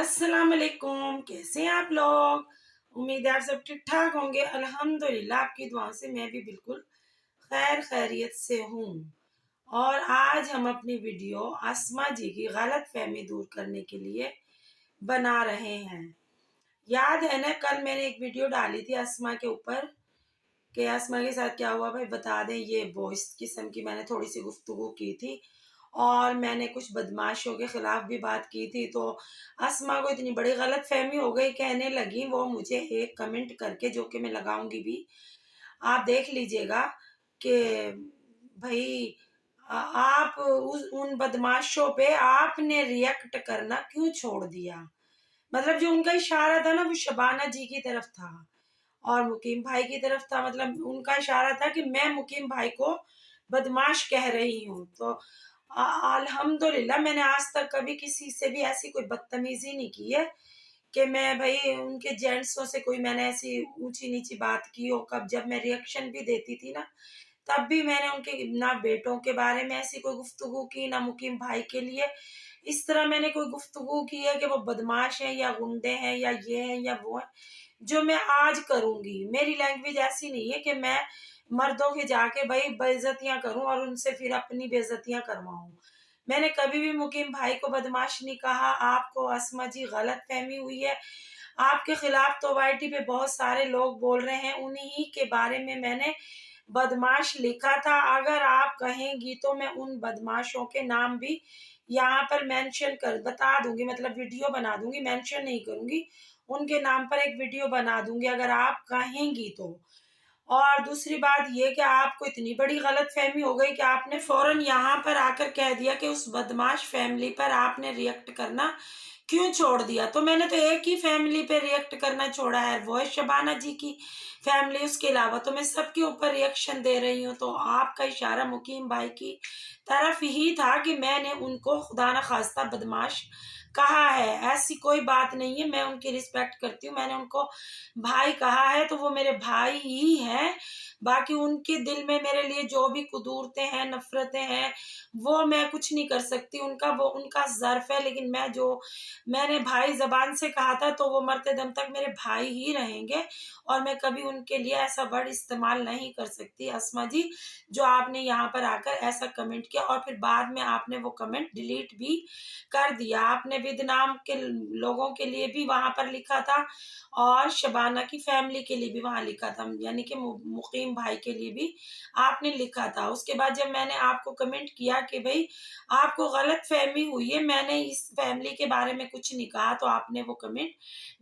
अस्सलाम वालेकुम। कैसे हैं आप लोग? उम्मीद है आप सब ठीक ठाक होंगे। अल्हम्दुलिल्लाह आपकी दुआ से मैं भी बिल्कुल खैर खैरियत से हूँ। और आज हम अपनी वीडियो आसमा जी की गलत फहमी दूर करने के लिए बना रहे हैं। याद है ना, कल मैंने एक वीडियो डाली थी आसमा के ऊपर कि आसमा के साथ क्या हुआ भाई बता दें। ये वॉइस किस्म की मैंने थोड़ी सी गुफ्तगू की थी और मैंने कुछ बदमाशों के खिलाफ भी बात की थी। तो अस्मा को इतनी बड़ी गलत फहमी हो गई, कहने लगी वो मुझे एक कमेंट करके, जो कि मैं लगाऊंगी भी, आप देख लीजिएगा कि भाई आप उन बदमाशों पे आपने रिएक्ट करना क्यों छोड़ दिया। मतलब जो उनका इशारा था ना वो शबाना जी की तरफ था और मुकीम भाई की तरफ था। मतलब उनका इशारा था कि मैं मुकीम भाई को बदमाश कह रही हूँ। तो अल्हम्दुलिल्लाह मैंने आज तक कभी किसी से भी ऐसी कोई बदतमीजी नहीं की है कि मैं भाई उनके जेंट्सों से कोई मैंने ऐसी ऊंची नीची बात की हो। कब जब मैं रिएक्शन भी देती थी ना, तब भी मैंने उनके ना बेटों के बारे में ऐसी कोई गुफ्तगू की, ना मुकीम भाई के लिए इस तरह मैंने कोई गुफ्तगू की है कि वो बदमाश हैं या गुंडे हैं या ये हैं या वो हैं। जो मैं आज करूंगी, मेरी लैंग्वेज ऐसी नहीं है कि मैं मर्दों के जाके भाई बेइज्जतियां करूं और उनसे फिर अपनी बेइज्जतियां करवाऊं। मैंने कभी भी मुकीम भाई को बदमाश नहीं कहा। आपको अस्मा जी गलत फहमी हुई है। आपके खिलाफ तो वाईटी पे बहुत सारे लोग बोल रहे हैं, उन्हीं के बारे में मैंने बदमाश लिखा था। अगर आप कहेंगी तो मैं उन बदमाशों के नाम भी यहाँ पर मेंशन कर बता दूंगी, मतलब वीडियो बना दूंगी, मेंशन नहीं करूंगी, उनके नाम पर एक वीडियो बना दूंगी अगर आप कहेंगी तो। और दूसरी बात ये कि आपको इतनी बड़ी गलतफहमी हो गई कि आपने फौरन यहाँ पर आकर कह दिया कि उस बदमाश फैमिली पर आपने रिएक्ट करना क्यों छोड़ दिया। तो मैंने तो एक ही फैमिली पे रिएक्ट करना छोड़ा है, वो है शबाना जी की फैमिली। उसके अलावा तो मैं सबके ऊपर रिएक्शन दे रही हूँ। तो आपका इशारा मुकीम भाई की तरफ ही था कि मैंने उनको खुदा न खास्ता बदमाश कहा है। ऐसी कोई बात नहीं है, मैं उनकी रिस्पेक्ट करती हूँ। मैंने उनको भाई कहा है तो वो मेरे भाई ही हैं। बाकी उनके दिल में मेरे लिए जो भी कुदूरतें हैं, नफरतें हैं, वो मैं कुछ नहीं कर सकती। उनका वो उनका ज़र्फ है। लेकिन मैं जो मैंने भाई ज़बान से कहा था तो वो मरते दम तक मेरे भाई ही रहेंगे और मैं कभी उनके लिए ऐसा वर्ड इस्तेमाल नहीं कर सकती। अस्मा जी, जो आपने यहाँ पर आकर ऐसा कमेंट किया और फिर बाद में आपने वो कमेंट डिलीट भी कर दिया। आपने विद नाम के लोगों के लिए भी वहां पर लिखा था और शबाना की फैमिली के लिए भी वहां लिखा था, यानी कि मुकीम भाई के लिए भी आपने लिखा था। उसके बाद जब मैंने आपको कमेंट किया कि भाई आपको गलत फहमी हुई है, मैंने इस फैमिली के बारे में कुछ नहीं कहा, तो आपने वो कमेंट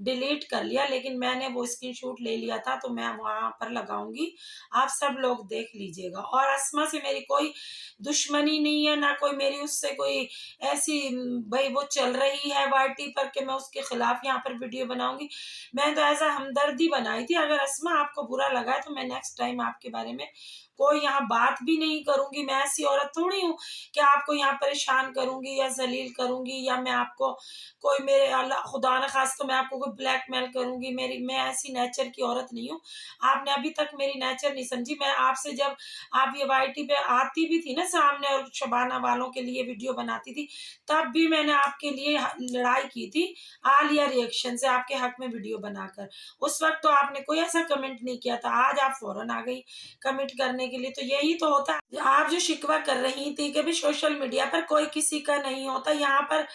डिलीट कर लिया। लेकिन मैंने वो स्क्रीनशॉट ले लिया था तो मैं वहां पर लगाऊंगी, आप सब लोग देख लीजिएगा। और अस्मा से मेरी कोई दुश्मनी नहीं है, ना कोई मेरी उससे कोई ऐसी भाई वो चल रही है वाईटी पर कि मैं उसके खिलाफ यहाँ पर वीडियो बनाऊंगी। मैं तो ऐसा हमदर्दी बनाई थी। अगर अस्मा आपको बुरा लगा है तो मैं नेक्स्ट टाइम आपके बारे में कोई यहाँ बात भी नहीं करूंगी। मैं ऐसी औरत थोड़ी हूँ कि आपको यहाँ परेशान करूंगी या जलील करूंगी, या मैं आपको कोई मेरे अल्लाह खुदा न खास तो मैं आपको कोई ब्लैकमेल करूंगी। मैं ऐसी नेचर की औरत नहीं हूँ। आपने अभी तक मेरी नेचर नहीं समझी। मैं आपसे जब आप ये वाईटी पे आती भी थी ना सामने और शबाना वालों के लिए वीडियो बनाती थी, तब भी मैंने आपके लिए लड़ाई की थी आलिया रिएक्शन से, आपके हक में वीडियो बनाकर। उस वक्त तो आपने कोई ऐसा कमेंट नहीं किया था। आज आप फौरन आ गई कमेंट करने के लिए। तो यही तो होता है। आप जो शिकवा कर रही थी कि भी सोशल मीडिया पर कोई किसी का नहीं होता, यहाँ पर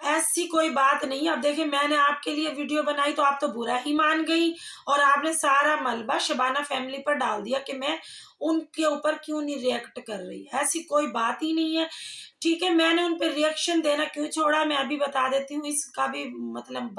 ऐसी कोई बात नहीं। अब देखिए मैंने आपके लिए वीडियो बनाई तो आप तो बुरा ही मान गई और आपने सारा मलबा शबाना फैमिली पर डाल दिया कि मैं उनके ऊपर क्यों नहीं रिएक्ट कर रही। ऐसी कोई बात ही नहीं है। ठीक है, मैंने उन पर रिएक्शन देना क्यों छोड़ा मैं अभी बता देती हूँ। इसका भी मतलब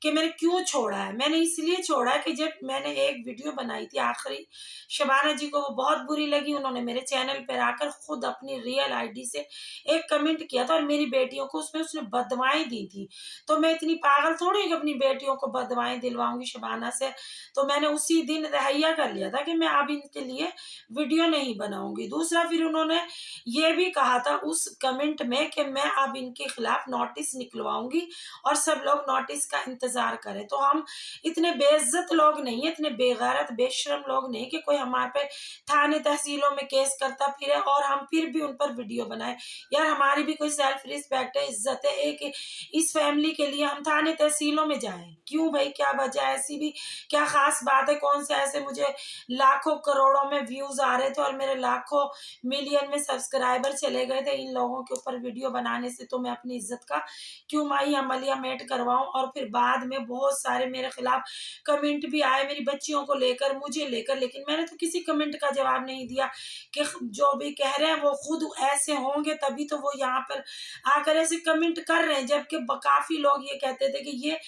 कि मैंने क्यों छोड़ा है। मैंने इसलिए छोड़ा है कि जब मैंने एक वीडियो बनाई थी आखिरी, शबाना जी को वो बहुत बुरी लगी। उन्होंने मेरे चैनल पर आकर खुद अपनी रियल आईडी से एक कमेंट किया था और मेरी बेटियों को उसमें उसने बदवाएं दी थी। तो मैं इतनी पागल थोड़ी कि अपनी बेटियों को बदवाएं दिलवाऊंगी शबाना से। तो मैंने उसी दिन तहैया कर लिया था कि मैं अब इनके लिए वीडियो नहीं बनाऊंगी। दूसरा फिर उन्होंने ये भी कहा था उस कमेंट में कि मैं अब इनके खिलाफ नोटिस निकलवाऊंगी और सब लोग नोटिस का इंतजार करें। तो हम इतने बेइज्जत लोग नहीं है, इतने बेगैरत बेशरम लोग नहीं कि कोई हमारे पे थाने तहसीलों में केस करता फिरे और हम फिर भी उन पर वीडियो बनाए। यार हमारी भी कोई सेल्फ रिस्पेक्ट है, इज्जत इज्जत है एक इस फैमिली के लिए हम थाने तहसीलों में जाएं? क्यों भाई, क्या वजह है? ऐसी भी क्या खास बात है? कौन से ऐसे मुझे लाखों करोड़ों में व्यूज आ रहे थे और मेरे लाखों मिलियन में सब्सक्राइबर चले गए थे इन लोगों के ऊपर वीडियो बनाने से, तो मैं अपनी इज्जत का क्यों माही अमलिया करवाऊं? और फिर बाद में बहुत सारे मेरे खिलाफ कमेंट भी आए मेरी बच्चियों को लेकर, मुझे लेकर, लेकिन मैंने तो किसी कमेंट का जवाब नहीं दिया कि जो भी कह रहे हैं वो खुद ऐसे होंगे तभी तो वो यहाँ पर आकर ऐसे कमेंट कर रहे हैं, जबकि काफी लोग ये कहते थे कि ये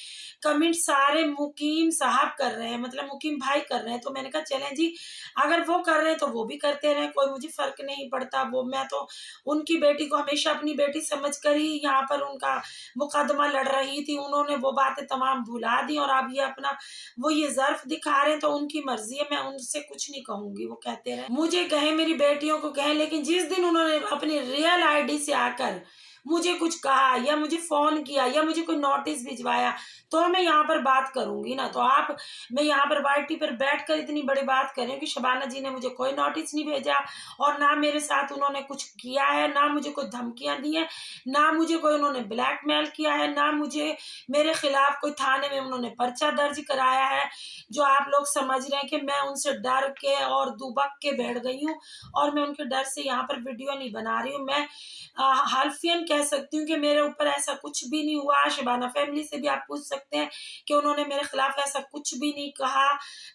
कमेंट सारे मुकीम साहब कर रहे हैं, मतलब मुकीम भाई कर रहे हैं। तो मैंने कहा चलें जी, अगर वो कर रहे हैं तो वो भी करते रहे, कोई मुझे फर्क नहीं पड़ता। वो मैं तो उनकी बेटी को हमेशा अपनी बेटी समझकर ही यहाँ पर उनका मुकदमा लड़ रही थी। उन्होंने वो बातें तमाम भुला दी और अब ये अपना वो ये ज़र्फ दिखा रहे हैं, तो उनकी मर्जी है, मैं उनसे कुछ नहीं कहूंगी। वो कहते रहे, मुझे कहें, मेरी बेटियों को कहें, लेकिन जिस दिन उन्होंने अपनी रियल आईडी से आकर मुझे कुछ कहा या मुझे फोन किया या मुझे कोई नोटिस भिजवाया तो मैं यहाँ पर बात करूंगी ना। तो आप, मैं यहाँ पर वाईटी पर बैठकर इतनी बड़ी बात कर रही हूँ कि शबाना जी ने मुझे कोई नोटिस नहीं भेजा और ना मेरे साथ उन्होंने कुछ किया है, ना मुझे कोई धमकियां दी है, ना मुझे कोई उन्होंने ब्लैकमेल किया है, ना मुझे मेरे खिलाफ कोई थाने में उन्होंने पर्चा दर्ज कराया है। जो आप लोग समझ रहे हैं कि मैं उनसे डर के और दुबक के बैठ गई हूँ और मैं उनके डर से यहाँ पर वीडियो नहीं बना रही हूँ। मैं हल्फियन कह सकती हूँ कि मेरे ऊपर ऐसा कुछ भी नहीं हुआ। शबाना फैमिली से भी आप पूछ सकते हैं कि उन्होंने मेरे खिलाफ ऐसा कुछ भी नहीं कहा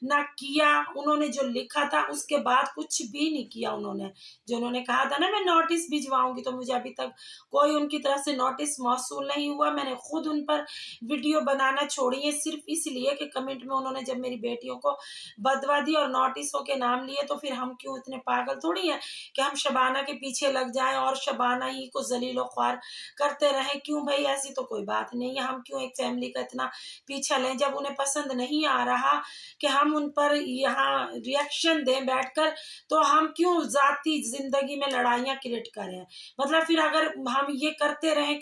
ना किया। उन्होंने जो लिखा था उसके बाद कुछ भी नहीं किया। उन्होंने जो उन्होंने कहा था ना मैं नोटिस भिजवाऊंगी, तो मुझे अभी तक कोई उनकी तरफ से नोटिस मौसूल नहीं हुआ। मैंने खुद उन पर वीडियो बनाना छोड़ी है सिर्फ इसलिए कि कमेंट में उन्होंने जब मेरी बेटियों को बदवा दी और नोटिसों के नाम लिए, तो फिर हम क्यों इतने पागल थोड़ी हैं कि हम शबाना के पीछे लग जाएं और शबाना ही को जलीलो ख्वार करते रहे। क्यों भाई, ऐसी तो कोई बात नहीं है। हम क्यों एक फैमिली का इतना पीछा लें? जब उन्हें पसंद नहीं आ रहा कि हम उन पर यहाँ रिएक्शन दें बैठकर, तो हम क्यों जाती जिंदगी में लड़ाइयाँ क्रिएट करें? मतलब फिर अगर हम ये करते रहे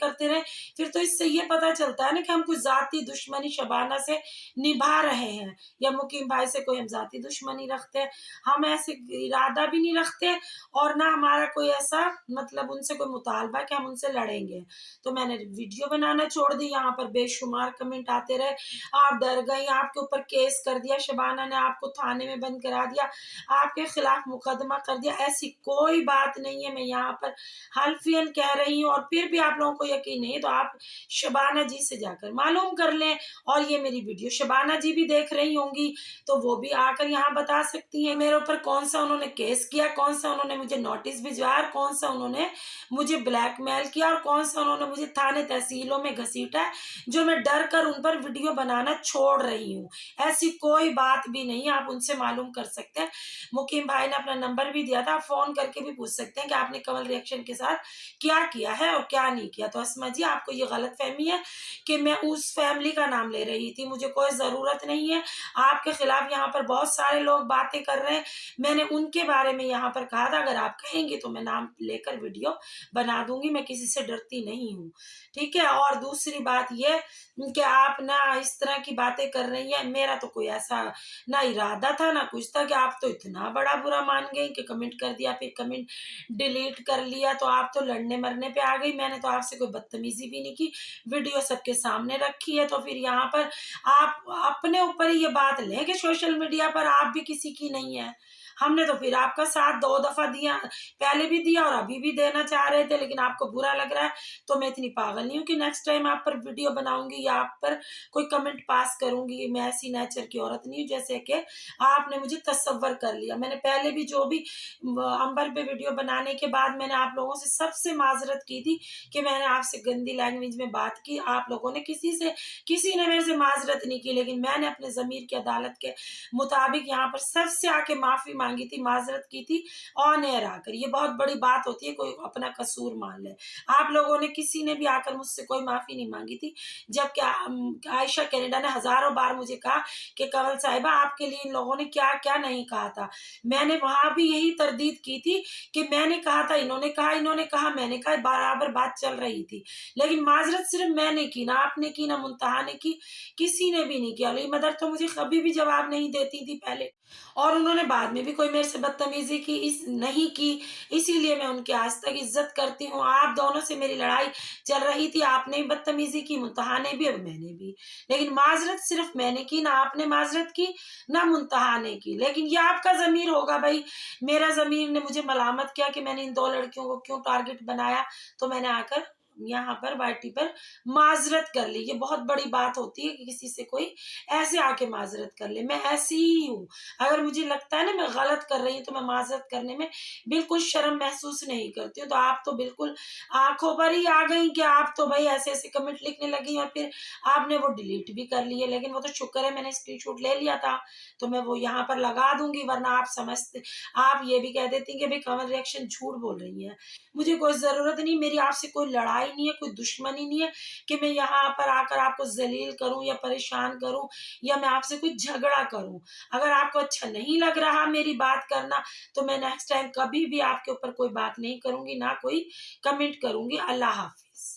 फिर तो इससे ये पता चलता है ना कि हम कोई जाती दुश्मनी शबाना से निभा रहे हैं या मुकीम भाई से कोई हम जाती दुश्मनी रखते हैं। हम ऐसे इरादा भी नहीं रखते और ना हमारा कोई ऐसा मतलब उनसे कोई मुतालबा कि हम उनसे लड़ेंगे। तो मैंने वीडियो बनाना छोड़ दी। यहाँ पर बेशुमार कमेंट आते रहे, आप डर गई, आपके ऊपर केस कर दिया, शबाना ने आपको थाने में बंद करा दिया, आपके खिलाफ मुकदमा कर दिया। ऐसी कोई बात नहीं है। मैं यहाँ पर हल्फियन कह रही हूँ और फिर भी आप लोगों को यकीन नहीं तो आप शबाना जी से जाकर मालूम कर लें। और ये मेरी वीडियो शबाना जी भी देख रही होंगी तो वो भी आकर यहाँ बता सकती हैं मेरे ऊपर कौन सा उन्होंने केस किया, कौन सा उन्होंने मुझे नोटिस भिजवाया, कौन सा उन्होंने मुझे ब्लैकमेल किया और कौन सा उन्होंने मुझे थाने तहसीलों में घसीटा है, जो मैं डर कर उन पर वीडियो बनाना छोड़ रही हूँ। ऐसी कोई बात भी नहीं, आप उनसे मालूम कर सकते हैं। मुकीम भाई ने अपना नंबर भी दिया था, आप फोन करके भी पूछ सकते हैं कि आपने कमल रिएक्शन के साथ क्या किया है और क्या नहीं किया। तो अस्मा जी, आपको ये गलत फहमी है कि मैं उस फैमिली का नाम ले रही थी, मुझे कोई जरूरत नहीं है। आपके खिलाफ यहाँ पर बहुत सारे लोग बातें कर रहे हैं, मैंने उनके बारे में यहाँ पर कहा था अगर आप कहेंगे तो मैं नाम लेकर वीडियो बना दूंगी, मैं किसी से डरती नहीं हूँ, ठीक है। और दूसरी बात ये कि आप ना इस तरह की बातें कर रही हैं, मेरा तो कोई ऐसा ना इरादा था ना कुछ था कि आप तो इतना बड़ा बुरा मान गई कि कमेंट कर दिया फिर कमेंट डिलीट कर लिया, तो आप तो लड़ने मरने पे आ गई। मैंने तो आपसे कोई बदतमीजी भी नहीं की, वीडियो सबके सामने रखी है। तो फिर यहाँ पर आप अपने ऊपर ही ये बात लें कि सोशल मीडिया पर आप भी किसी की नहीं है। हमने तो फिर आपका साथ 2 दफा दिया, पहले भी दिया और अभी भी देना चाह रहे थे, लेकिन आपको बुरा लग रहा है। तो मैं इतनी पागल नहीं हूँ कि नेक्स्ट टाइम आप पर वीडियो बनाऊंगी या आप पर कोई कमेंट पास करूंगी। मैं ऐसी नेचर की औरत नहीं हूँ जैसे कि आपने मुझे तसव्वुर कर लिया। मैंने पहले भी जो भी अंबर पे वीडियो बनाने के बाद मैंने आप लोगों से सबसे माजरत की थी कि मैंने आपसे गंदी लैंग्वेज में बात की। आप लोगों ने किसी ने मेरे से माजरत नहीं की, लेकिन मैंने अपने जमीर की अदालत के मुताबिक यहाँ पर सबसे आके माफी मांगी थी, माजरत की थी ऑन एयर आकर। ये बहुत बड़ी बात होती है कोई अपना कसूर मान ले। आप लोगों ने किसी ने भी आकर मुझसे कोई माफी नहीं मांगी थी, जबकि आयशा कनाडा ने हजारों बार मुझे कहा कि कंवल साहिबा आपके लिए इन लोगों ने क्या क्या नहीं कहा था। मैंने वहां भी यही तरदीद की थी कि मैंने कहा था, इन्होंने कहा, मैंने कहा, बराबर बात चल रही थी। लेकिन माजरत सिर्फ मैंने की, ना आपने की, ना मुंतहा ने की, किसी ने भी नहीं किया। अली मदर तो मुझे कभी भी जवाब नहीं देती थी पहले, और उन्होंने बाद में भी भी कोई मेरे से बदतमीजी की इस नहीं की, इसीलिए मैं उनकी आज तक इज्जत करती हूँ। आप दोनों से मेरी लड़ाई चल रही थी, आपने भी बदतमीजी की, मुंतहा ने भी और मैंने भी, लेकिन माजरत सिर्फ मैंने की, ना आपने माजरत की ना मुंतहा ने की। लेकिन ये आपका जमीर होगा भाई, मेरा जमीर ने मुझे मलामत किया कि मैंने इन 2 लड़कियों को क्यों टारगेट बनाया, तो मैंने आकर यहाँ पर वाईटी पर माजरत कर ली। ये बहुत बड़ी बात होती है कि किसी से कोई ऐसे आके माजरत कर ले। मैं ऐसी ही हूँ, अगर मुझे लगता है ना मैं गलत कर रही हूँ तो मैं माजरत करने में बिल्कुल शर्म महसूस नहीं करती हूँ। तो आप तो बिल्कुल आंखों पर ही आ गई कि आप तो भाई ऐसे ऐसे कमेंट लिखने लगी और फिर आपने वो डिलीट भी कर लिए। लेकिन वो तो शुक्र है मैंने स्क्रीनशॉट ले लिया था, तो मैं वो यहाँ पर लगा दूंगी, वरना आप समझते, आप ये भी कह देती कि भाई कमल रिएक्शन झूठ बोल रही है। मुझे कोई जरूरत नहीं, मेरी आपसे कोई लड़ाई नहीं है, कोई दुश्मनी नहीं है कि मैं यहाँ पर आकर आपको जलील करूं या परेशान करूं या मैं आपसे कोई झगड़ा करूं। अगर आपको अच्छा नहीं लग रहा मेरी बात करना, तो मैं नेक्स्ट टाइम कभी भी आपके ऊपर कोई बात नहीं करूंगी, ना कोई कमेंट करूंगी। अल्लाह हाफिज,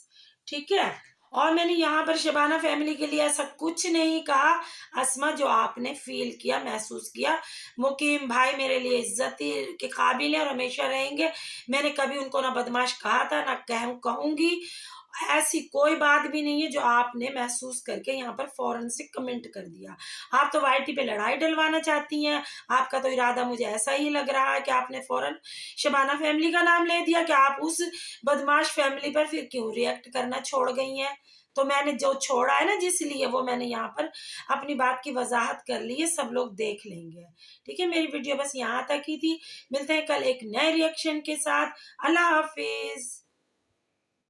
ठीक है। और मैंने यहाँ पर शबाना फैमिली के लिए ऐसा कुछ नहीं कहा। अस्मा, जो आपने फील किया, महसूस किया, मुकीम भाई मेरे लिए इज्जती के काबिल है और हमेशा रहेंगे। मैंने कभी उनको ना बदमाश कहा था, ना कहूंगी। ऐसी कोई बात भी नहीं है जो आपने महसूस करके यहाँ पर फौरन से कमेंट कर दिया। आप तो वाईटी पे लड़ाई डलवाना चाहती हैं, आपका तो इरादा मुझे ऐसा ही लग रहा है कि आपने फौरन शबाना फैमिली का नाम ले दिया कि आप उस बदमाश फैमिली पर फिर क्यों रिएक्ट करना छोड़ गई हैं। तो मैंने जो छोड़ा है ना, जिसलिए वो मैंने यहाँ पर अपनी बात की वजाहत कर ली है, सब लोग देख लेंगे। ठीक है, मेरी वीडियो बस यहाँ तक ही थी। मिलते हैं कल एक नए रिएक्शन के साथ। अल्लाह हाफिज।